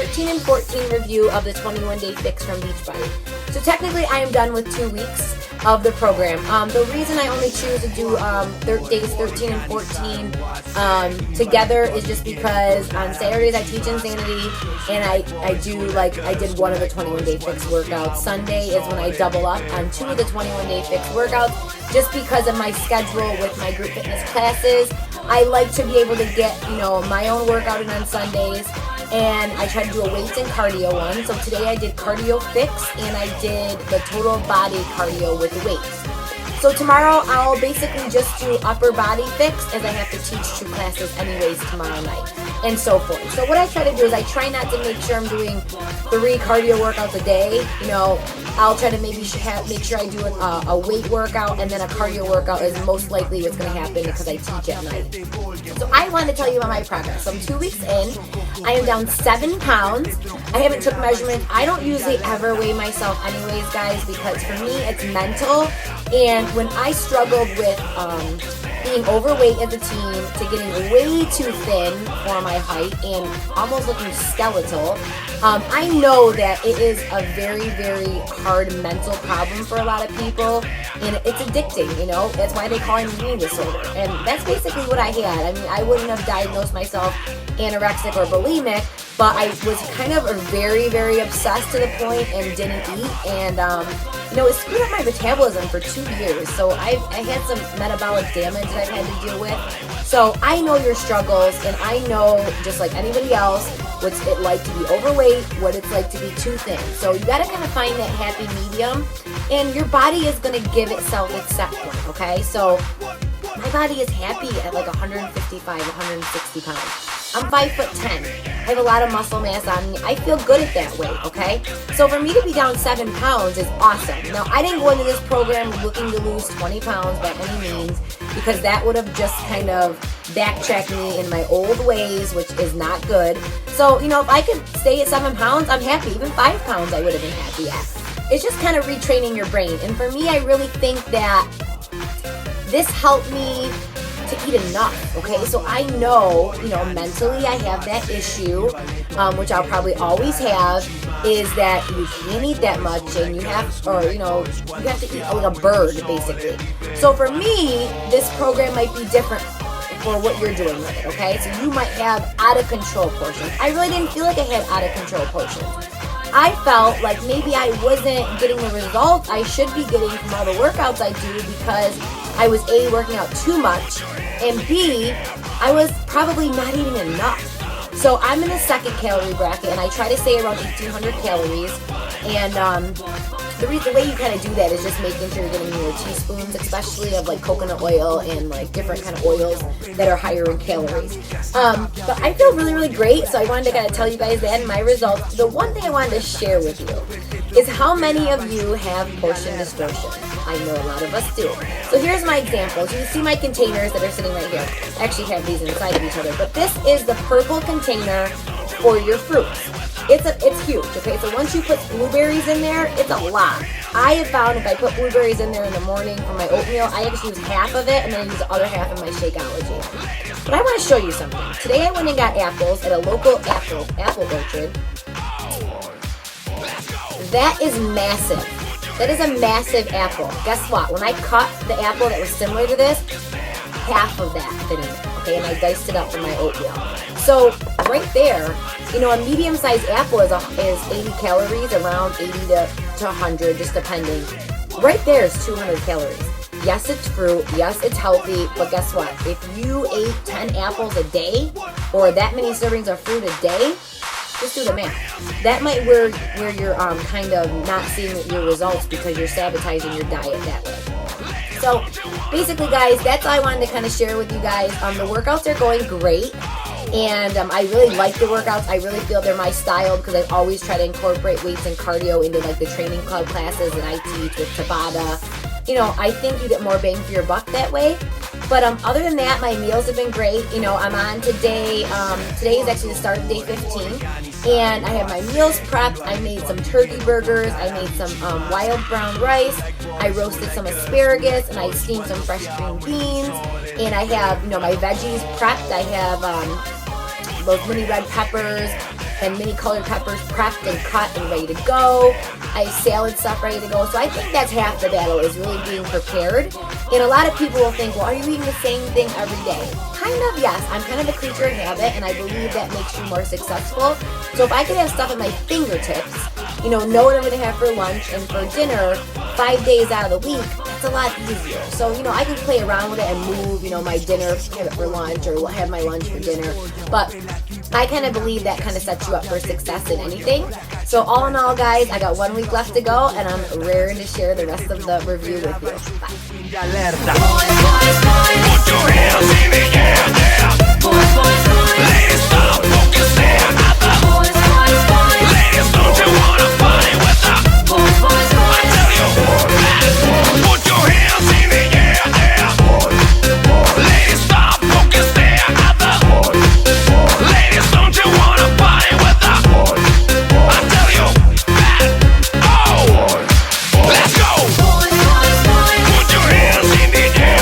13 and 14 review of the 21 Day Fix from Beachbody. So technically I am done with 2 weeks of the program. The reason I only choose to do days 13 and 14 together is just because on Saturdays I teach Insanity, and I did one of the 21 Day Fix workouts. Sunday is when I double up on 2 of the 21 Day Fix workouts, just because of my schedule with my group fitness classes. I like to be able to get, my own workout in on Sundays, and I try to do a weights and cardio one. So today I did cardio fix, and I did the total body cardio with weights. So tomorrow I'll basically just do upper body fix, as I have to teach 2 classes anyways tomorrow night, and so forth. So what I try to do is I try not to make sure I'm doing 3 cardio workouts a day. I'll try to make sure I do a weight workout, and then a cardio workout is most likely what's going to happen because I teach at night. So I want to tell you about my progress. So I'm 2 weeks in. I am down 7 pounds. I haven't took measurements. I don't usually ever weigh myself anyways, guys, because for me it's mental. And when I struggled with being overweight as a teen to getting way too thin for my height and almost looking skeletal, I know that it is a very, very hard mental problem for a lot of people, and it's addicting, That's why they call it an eating disorder. And that's basically what I had. I mean, I wouldn't have diagnosed myself anorexic or bulimic, but I was kind of very, very obsessed to the point and didn't eat, and it screwed up my metabolism for 2 years. So I had some metabolic damage that I've had to deal with. So I know your struggles, and I know, just like anybody else, what's it like to be overweight, what it's like to be too thin. So you gotta kind of find that happy medium, and your body is gonna give itself its set point, okay? So my body is happy at like 155, 160 pounds. I'm 5'10". I have a lot of muscle mass on me. I feel good at that weight, okay? So for me to be down 7 pounds is awesome. Now, I didn't go into this program looking to lose 20 pounds by any means, because that would have just kind of backtracked me in my old ways, which is not good. So, if I could stay at 7 pounds, I'm happy. Even 5 pounds I would have been happy at. It's just kind of retraining your brain. And for me, I really think that this helped me to eat enough, okay? So I know, mentally I have that issue, which I'll probably always have, is that you can't eat that much, and you have to eat like a bird, basically. So for me, this program might be different for what you're doing with it, okay? So you might have out of control portions. I really didn't feel like I had out of control portions. I felt like maybe I wasn't getting the results I should be getting from all the workouts I do, because I was A, working out too much, and B, I was probably not eating enough. So I'm in the second calorie bracket, and I try to stay around 1,800 calories. And the way you kind of do that is just making sure you're getting your teaspoons, especially of like coconut oil and like different kind of oils that are higher in calories. But I feel really, really great, so I wanted to kind of tell you guys that and my results. The one thing I wanted to share with you is how many of you have portion distortion. I know a lot of us do. So here's my examples. You can see my containers that are sitting right here. I actually have these inside of each other, but this is the purple container for your fruits. It's huge, okay? So once you put blueberries in there, it's a lot. I have found if I put blueberries in there in the morning for my oatmeal, I actually use half of it, and then I use the other half in my Shakeology. But I want to show you something. Today I went and got apples at a local apple orchard. That is massive. That is a massive apple. Guess what? When I cut the apple that was similar to this, half of that fit in there, okay? And I diced it up for my oatmeal. So right there, a medium-sized apple is 80 calories, around 80 to 100, just depending. Right there is 200 calories. Yes, it's fruit. Yes, it's healthy. But guess what? If you ate 10 apples a day, or that many servings of fruit a day, just do the math. That might where you're kind of not seeing your results because you're sabotaging your diet that way. So basically, guys, that's all I wanted to kind of share with you guys. The workouts are going great. And I really like the workouts. I really feel they're my style, because I always try to incorporate weights and cardio into like the training club classes that I teach with Tabata. I think you get more bang for your buck that way. But other than that, my meals have been great. I'm on today. Today is actually the start of day 15. And I have my meals prepped. I made some turkey burgers. I made some wild brown rice. I roasted some asparagus, and I steamed some fresh green beans. And I have, my veggies prepped. I have those mini red peppers, and mini colored peppers prepped and cut and ready to go. I have salad stuff ready to go. So I think that's half the battle, is really being prepared. And a lot of people will think, well, are you eating the same thing every day? Kind of, yes. I'm kind of a creature of habit, and I believe that makes you more successful. So if I could have stuff at my fingertips, know what I'm going to have for lunch and for dinner 5 days out of the week, that's a lot easier. So, I can play around with it and move, my dinner, have it for lunch, or have my lunch for dinner. But I kind of believe that kind of sets you up for success in anything. So all in all, guys, I got 1 week left to go, and I'm raring to share the rest of the review with you. Bye. Put your hands in the air.